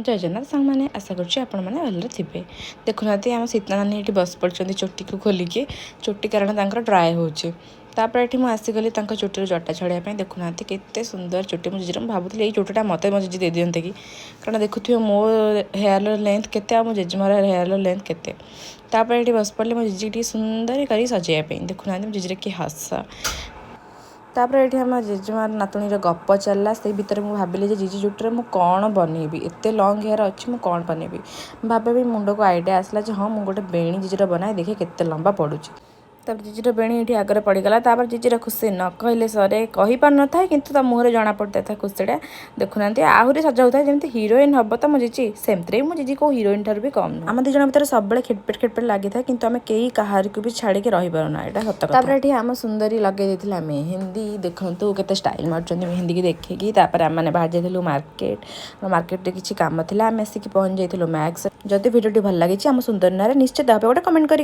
जय जगन्नाथ सांग मैंने आशा करुँचे आपण मैंने भलरे थे। देखुना आम सीता नानी ये बस पड़ते चोटी को खोलिकी चोटी कारण तांकर ड्राए होचे। तापर ये आसीगली चोटी जटा छड़ाई देखुना केते सुंदर चोटी मो जीजर भावुली ये चोटीटा मत मो जीजी दे दियंते कि कारण देखुए मो हेयर लेंथ केते मो जेजेमार हेयर लेंथ केते। तापर ये बस पड़े मो जीजी टी सुंदर कर सजाइए देखुना मो जीजर कि हस। तापर ये आम जेजेमार नातुणी गप चलला से भितर मुझे भाविली जीजी चुट्टी में कौन बनइबी एत लंग हेयर अच्छी मुझे कौन बनइबी भावे भी मुंड को आइडिया आसला हाँ मुझे गोटे बेणी जीजर बनाए देखे केते लंबा पड़ुची। तब जीजीर बेणी ये आगे पड़गला तापर जीजीर खुशी न कहले सरे कही पार न था कि मुहर जना पड़ता था खुशीटा देखुना आहरी सजा होता है जमी हिरोइन हम तो मो जीजी सेमती मो जीजी को हिरोइन ठार भी कम आम दुजन भर सब खिटपिट लगी था कि आम कई कहार को भी छाड़ी रही पारना यहाँ सत कथा। ये आम सुंदरी लगे मेहंदी देखु केते स्टाइल मार्च मेहंदी की देखिकी आम मैंने बाहर जाइलु मार्केट किसी काम था आम आसिक पहुँच जाइलु मैक्स। जदि भिडियो भल लगी आम सुंदर ना निश्चित भाव गोटे कमेंट करी